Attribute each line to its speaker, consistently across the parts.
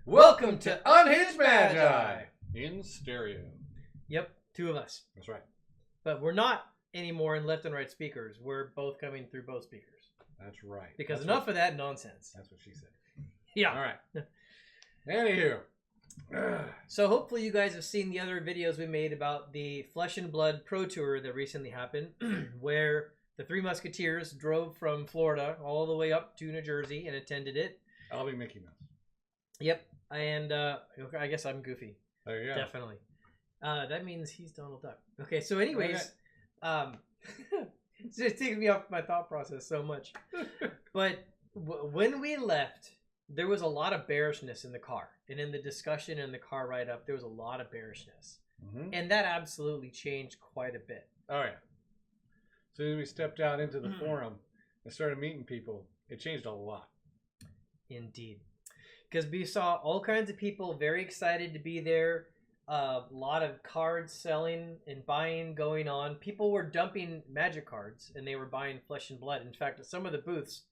Speaker 1: Welcome to Unhinged Magi in stereo.
Speaker 2: Yep, two of us.
Speaker 1: That's right.
Speaker 2: But we're not anymore in left and right speakers. We're both coming through both speakers.
Speaker 1: That's right.
Speaker 2: Because enough of that nonsense.
Speaker 1: That's what she said.
Speaker 2: Yeah.
Speaker 1: All right. Anywho.
Speaker 2: So hopefully you guys have seen the other videos we made about the Flesh and Blood Pro Tour that recently happened, where the Three Musketeers drove from Florida all the way up to New Jersey and attended it.
Speaker 1: I'll be Mickey Mouse.
Speaker 2: Yep. And I guess I'm Goofy.
Speaker 1: There you go.
Speaker 2: Definitely. That means he's Donald Duck. Okay, so anyways, it's just taking me off my thought process so much. But when we left, there was a lot of bearishness in the car. And in the discussion and the car ride up, there was a lot of bearishness. Mm-hmm. And that absolutely changed quite a bit.
Speaker 1: Oh, yeah. As soon as we stepped out into the forum and started meeting people, it changed a lot.
Speaker 2: Indeed. Because we saw all kinds of people very excited to be there. A lot of cards selling and buying going on. People were dumping Magic cards and they were buying Flesh and Blood. In fact, at some of the booths,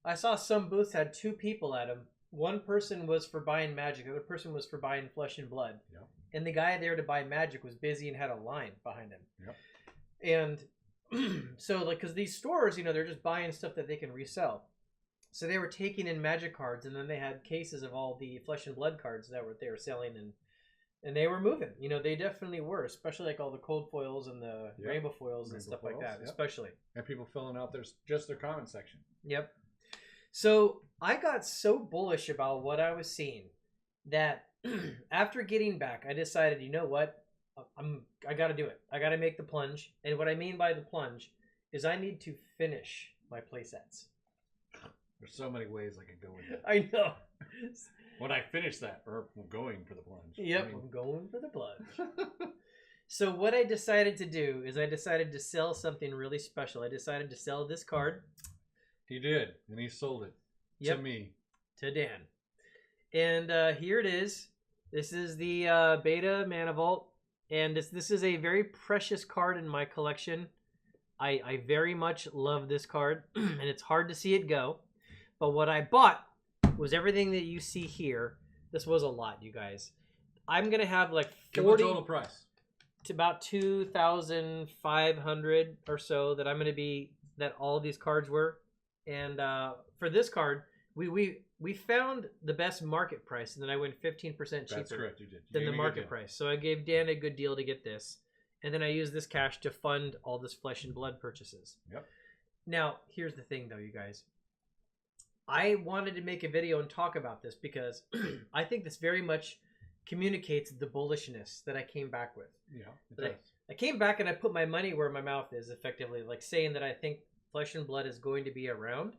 Speaker 2: I saw some booths had two people at them. One person was for buying Magic. The other person was for buying Flesh and Blood. Yep. And the guy there to buy Magic was busy and had a line behind him. Yep. And so, like, because these stores, you know, they're just buying stuff that they can resell. So they were taking in Magic cards, and then they had cases of all the Flesh and Blood cards that they were selling, and they were moving. You know, they definitely were, especially like all the cold foils and the rainbow foils and stuff like that, especially. And
Speaker 1: people filling out just their comment section.
Speaker 2: Yep. So I got so bullish about what I was seeing that after getting back, I decided, you know what? I got to do it. I got to make the plunge. And what I mean by the plunge is I need to finish my play sets.
Speaker 1: There's so many ways I could go with it.
Speaker 2: I know.
Speaker 1: When I finish that, or I'm going for the plunge.
Speaker 2: Yep, I'm going for the plunge. So what I decided to do is I decided to sell something really special. I decided to sell this card.
Speaker 1: He did, and he sold it to me. To Dan.
Speaker 2: And here it is. This is the Beta Manivault. And this is a very precious card in my collection. I very much love this card, and it's hard to see it go. But what I bought was everything that you see here. This was a lot, you guys. I'm going to have like 40...
Speaker 1: total price.
Speaker 2: To about 2,500 or so that I'm going to be... That all these cards were. And for this card, we found the best market price, and then I went 15% cheaper.
Speaker 1: That's correct, you did.
Speaker 2: Than the market price. So I gave Dan a good deal to get this. And then I used this cash to fund all this Flesh and Blood purchases.
Speaker 1: Yep.
Speaker 2: Now, here's the thing, though, you guys. I wanted to make a video and talk about this because I think this very much communicates the bullishness that I came back with.
Speaker 1: Yeah, it does.
Speaker 2: I came back and I put my money where my mouth is, effectively, like saying that I think Flesh and Blood is going to be around.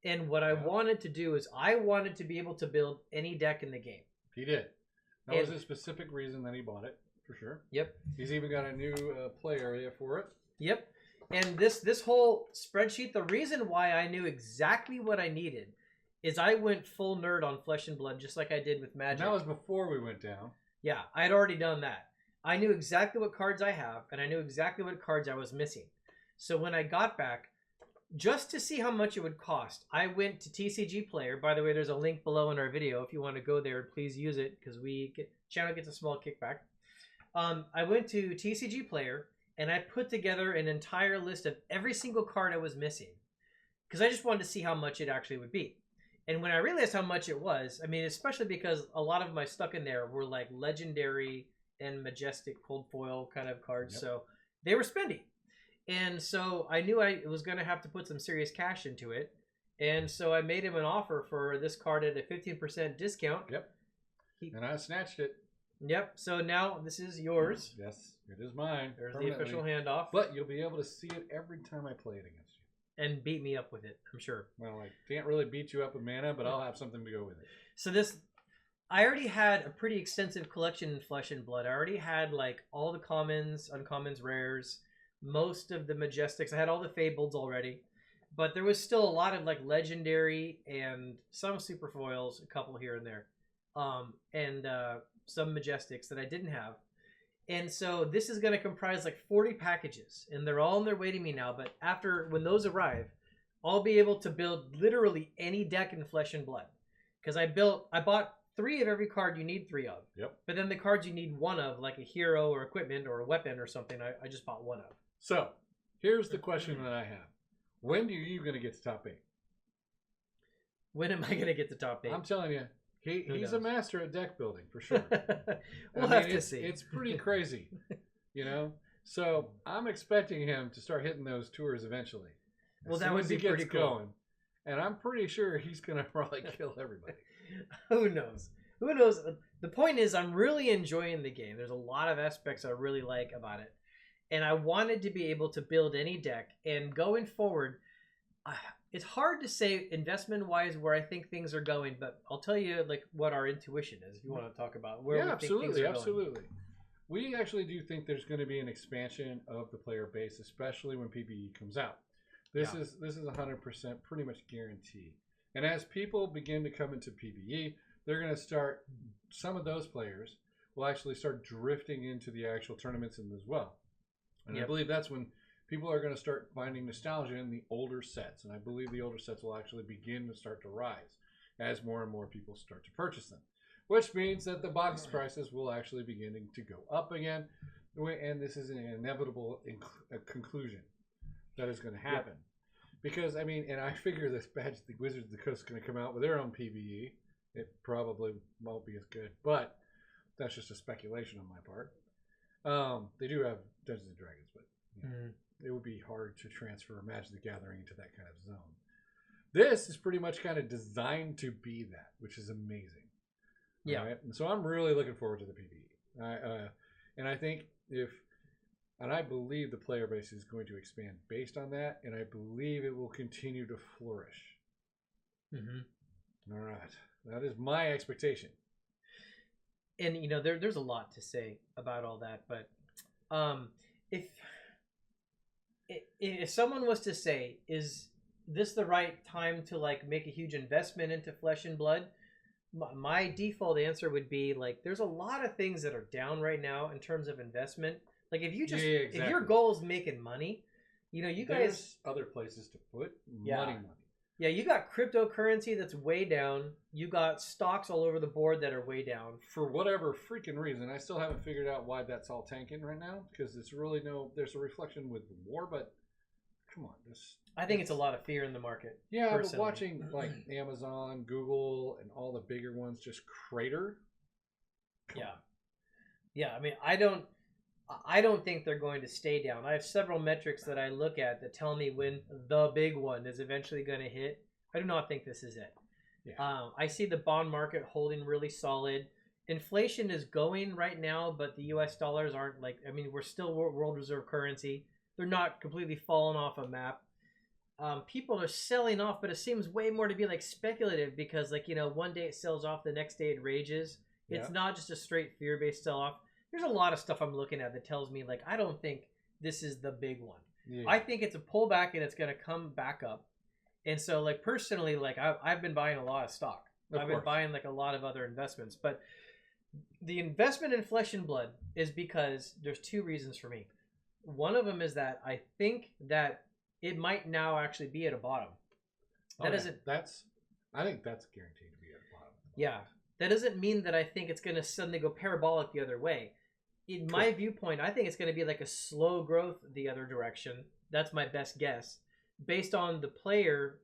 Speaker 2: And what I wanted to do is I wanted to be able to build any deck in the game.
Speaker 1: He did. That was a specific reason that he bought it, for sure.
Speaker 2: Yep.
Speaker 1: He's even got a new play area for it.
Speaker 2: Yep. And this whole spreadsheet, the reason why I knew exactly what I needed is I went full nerd on Flesh and Blood, just like I did with Magic.
Speaker 1: And that was before we went down.
Speaker 2: Yeah, I had already done that. I knew exactly what cards I have, and I knew exactly what cards I was missing. So when I got back, just to see how much it would cost, I went to TCG Player. By the way, there's a link below in our video. If you want to go there, please use it because channel gets a small kickback. I went to TCG Player, and I put together an entire list of every single card I was missing because I just wanted to see how much it actually would be. And when I realized how much it was, I mean, especially because a lot of my stuck in there were like legendary and majestic cold foil kind of cards. Yep. So they were spendy. And so I knew I was going to have to put some serious cash into it. And so I made him an offer for this card at a 15% discount.
Speaker 1: Yep. And I snatched it.
Speaker 2: Yep. So now this is yours.
Speaker 1: Yes, it is mine.
Speaker 2: There's the official handoff.
Speaker 1: But you'll be able to see it every time I play it against you.
Speaker 2: And beat me up with it, I'm sure.
Speaker 1: Well, I can't really beat you up with mana, but I'll have something to go with it.
Speaker 2: So I already had a pretty extensive collection in Flesh and Blood. I already had like all the commons, uncommons, rares, most of the majestics. I had all the fableds already, but there was still a lot of like legendary and some super foils, a couple here and there, and some majestics that I didn't have. And so this is going to comprise like 40 packages, and they're all on their way to me now. But when those arrive, I'll be able to build literally any deck in Flesh and Blood, because I bought 3 of every card you need 3 of.
Speaker 1: Yep.
Speaker 2: But then the cards you need 1 of, like a hero or equipment or a weapon or something, I just bought 1 of.
Speaker 1: So, here's the question that I have. When are you going to get to top 8?
Speaker 2: When am I going to get to top 8?
Speaker 1: I'm telling you, he's a master at deck building, for sure.
Speaker 2: We'll have to see.
Speaker 1: It's pretty crazy, you know? So, I'm expecting him to start hitting those tours eventually.
Speaker 2: Well, that would be pretty cool.
Speaker 1: Going. And I'm pretty sure he's going to probably kill everybody.
Speaker 2: Who knows? Who knows? The point is, I'm really enjoying the game. There's a lot of aspects I really like about it. And I wanted to be able to build any deck. And going forward, it's hard to say investment-wise where I think things are going, but I'll tell you like what our intuition is if you want to talk about where we think things are going.
Speaker 1: Absolutely. We actually do think there's going to be an expansion of the player base, especially when PvE comes out. This is 100% pretty much guaranteed. And as people begin to come into PvE, they're going to start, some of those players will actually start drifting into the actual tournaments as well. And I believe that's when people are going to start finding nostalgia in the older sets. And I believe the older sets will actually begin to start to rise as more and more people start to purchase them. Which means that the box prices will actually begin to go up again. And this is an inevitable conclusion that is going to happen. Because, I mean, and I figure this badge, the Wizards of the Coast, is going to come out with their own PvE. It probably won't be as good. But that's just a speculation on my part. They do have Dungeons and Dragons, but it would be hard to transfer Magic the Gathering into that kind of zone. This is pretty much kind of designed to be that, which is amazing.
Speaker 2: Yeah.
Speaker 1: Right? And so I'm really looking forward to the PvE. And I think and I believe the player base is going to expand based on that, and I believe it will continue to flourish. Mm-hmm. All right. That is my expectation.
Speaker 2: And, you know, there's a lot to say about all that, but if someone was to say, is this the right time to, like, make a huge investment into Flesh and Blood? My default answer would be, like, there's a lot of things that are down right now in terms of investment. Like, if you just, if your goal is making money, you know, you guys...
Speaker 1: There's other places to put money.
Speaker 2: Yeah, you got cryptocurrency that's way down. You got stocks all over the board that are way down.
Speaker 1: For whatever freaking reason, I still haven't figured out why that's all tanking right now. Because it's really there's a reflection with the war, but come on.
Speaker 2: I think it's a lot of fear in the market.
Speaker 1: Yeah, personally. But watching like Amazon, Google, and all the bigger ones just crater.
Speaker 2: Yeah, I mean, I don't think they're going to stay down. I have several metrics that I look at that tell me when the big one is eventually going to hit. I do not think this is it. Yeah. I see the bond market holding really solid. Inflation is going right now, but the U.S. dollars aren't like, I mean, we're still world reserve currency. They're not completely falling off a map. People are selling off, but it seems way more to be like speculative because, like, you know, one day it sells off, the next day it rages. It's not just a straight fear-based sell-off. There's a lot of stuff I'm looking at that tells me, like, I don't think this is the big one. Yeah. I think it's a pullback and it's going to come back up. And so, like, personally, like, I've been buying a lot of stock. I've been buying, like, a lot of other investments. But the investment in Flesh and Blood is because there's 2 reasons for me. One of them is that I think that it might now actually be at a bottom. I think that's guaranteed to be at a bottom. Yeah. That doesn't mean that I think it's going to suddenly go parabolic the other way. In my viewpoint, I think it's going to be like a slow growth the other direction. That's my best guess. Based on the player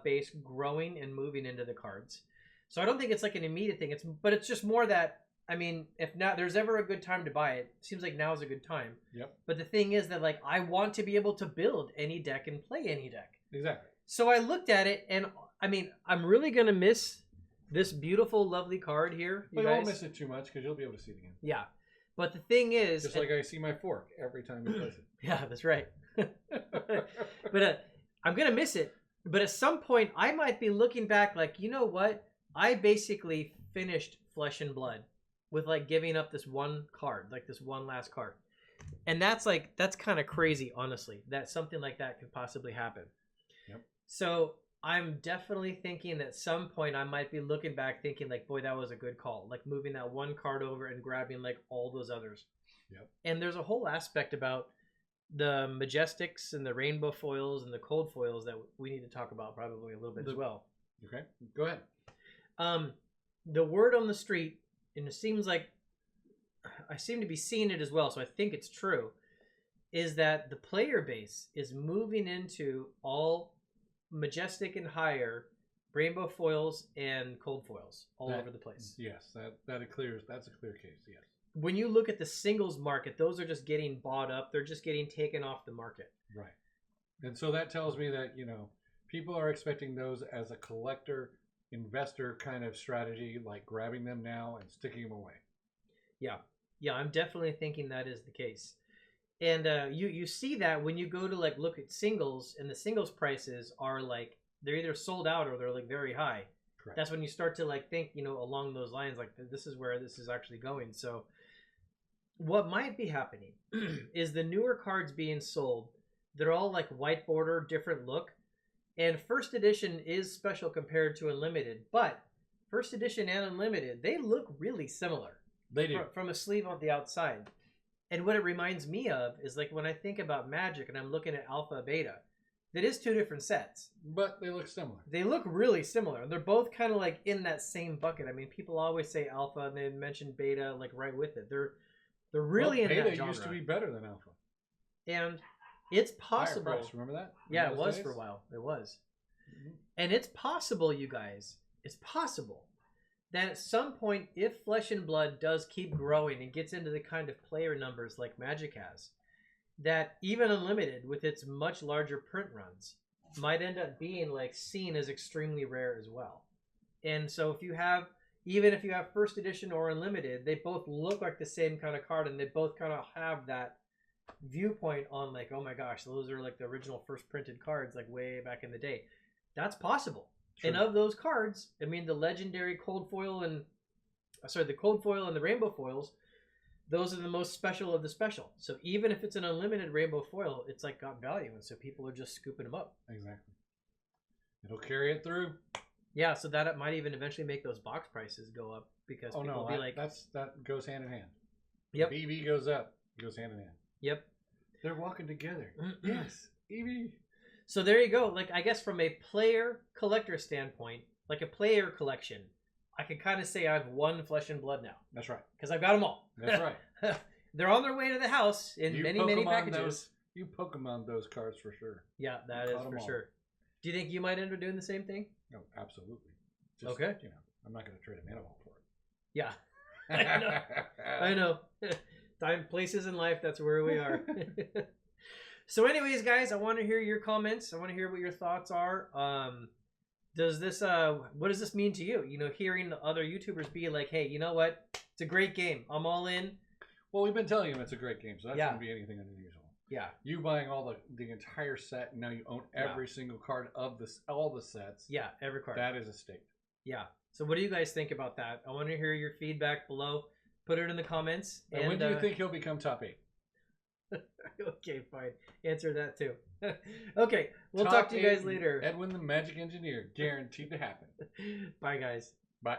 Speaker 2: base growing and moving into the cards. So I don't think it's like an immediate thing. But it's just more that, I mean, if not, there's ever a good time to buy it. Seems like now is a good time. Yep. But the thing is that, like, I want to be able to build any deck and play any deck. Exactly. So I looked at it, and I mean, I'm really going to miss this beautiful, lovely card here.
Speaker 1: You won't miss it too much because you'll be able to see it again.
Speaker 2: Yeah. But the thing is...
Speaker 1: Just like I see my fork every time you place it.
Speaker 2: Yeah, that's right. But I'm going to miss it. But at some point, I might be looking back like, you know what? I basically finished Flesh and Blood with, like, giving up this one card, like this one last card. And that's kind of crazy, honestly, that something like that could possibly happen. Yep. So I'm definitely thinking that at some point I might be looking back thinking, like, boy, that was a good call. Like, moving that one card over and grabbing, like, all those others. Yep. And there's a whole aspect about the Majestics and the Rainbow Foils and the Cold Foils that we need to talk about probably a little bit as well.
Speaker 1: Okay, go ahead.
Speaker 2: the word on the street, and it seems like I seem to be seeing it as well, so I think it's true, is that the player base is moving into all majestic and higher rainbow foils and cold foils all over the place.
Speaker 1: Yes, that's a clear case, yes.
Speaker 2: When you look at the singles market, those are just getting bought up. They're just getting taken off the market.
Speaker 1: Right. And so that tells me that, people are expecting those as a collector, investor kind of strategy, like grabbing them now and sticking them away.
Speaker 2: Yeah. Yeah, I'm definitely thinking that is the case. And you see that when you go to like look at singles, and the singles prices are like, they're either sold out or they're like very high.
Speaker 1: Correct.
Speaker 2: That's when you start to like think, along those lines, like this is where this is actually going. So what might be happening is the newer cards being sold, they're all like white border, different look. And first edition is special compared to Unlimited, but first edition and Unlimited, they look really similar.
Speaker 1: They do.
Speaker 2: From a sleeve on the outside. And what it reminds me of is like when I think about Magic and I'm looking at Alpha, Beta, that is two different sets.
Speaker 1: But they look similar.
Speaker 2: They look really similar. They're both kind of like in that same bucket. I mean, people always say Alpha and they mention Beta like right with it. They're really in that genre.
Speaker 1: Beta used to be better than Alpha.
Speaker 2: And it's possible.
Speaker 1: Higher price, remember that?
Speaker 2: Yeah, it was for a while. It was. Mm-hmm. And it's possible, you guys, it's possible that at some point, if Flesh and Blood does keep growing and gets into the kind of player numbers like Magic has, that even Unlimited, with its much larger print runs, might end up being like seen as extremely rare as well. And so even if you have first edition or Unlimited, they both look like the same kind of card, and they both kind of have that viewpoint on like, oh my gosh, those are like the original first printed cards like way back in the day. That's possible. True. And of those cards, I mean, the legendary the cold foil and the rainbow foils, those are the most special of the special. So even if it's an Unlimited rainbow foil, it's like got value, and so people are just scooping them up.
Speaker 1: Exactly. It'll carry it through.
Speaker 2: Yeah, so that might even eventually make those box prices go up because people will be like,
Speaker 1: that goes hand in hand.
Speaker 2: Yep.
Speaker 1: EV goes up, it goes hand in hand.
Speaker 2: Yep.
Speaker 1: They're walking together. Yes. EV.
Speaker 2: So there you go. Like, I guess from a player collector standpoint, like a player collection, I can kind of say I have one Flesh and Blood now.
Speaker 1: That's right.
Speaker 2: Because I've got them all.
Speaker 1: That's right.
Speaker 2: They're on their way to the house in many packages.
Speaker 1: You Pokemon those cards for sure.
Speaker 2: Yeah, that is for sure. Do you think you might end up doing the same thing?
Speaker 1: No, absolutely.
Speaker 2: Okay.
Speaker 1: I'm not going to trade a mana ball for it.
Speaker 2: Yeah. I know. Time, places in life, that's where we are. So anyways, guys, I want to hear your comments. I want to hear what your thoughts are. What does this mean to you? Hearing other YouTubers be like, hey, you know what? It's a great game. I'm all in.
Speaker 1: Well, we've been telling you it's a great game, so that's going to be anything unusual.
Speaker 2: Yeah.
Speaker 1: You buying all the entire set, and now you own every single card of all the sets.
Speaker 2: Yeah, every card.
Speaker 1: That is a stake.
Speaker 2: Yeah. So what do you guys think about that? I want to hear your feedback below. Put it in the comments.
Speaker 1: And when do you think he'll become top 8?
Speaker 2: Okay, fine. Answer that too. Okay, we'll talk to you guys later.
Speaker 1: Edwin the Magic Engineer, guaranteed to happen.
Speaker 2: Bye, guys.
Speaker 1: Bye.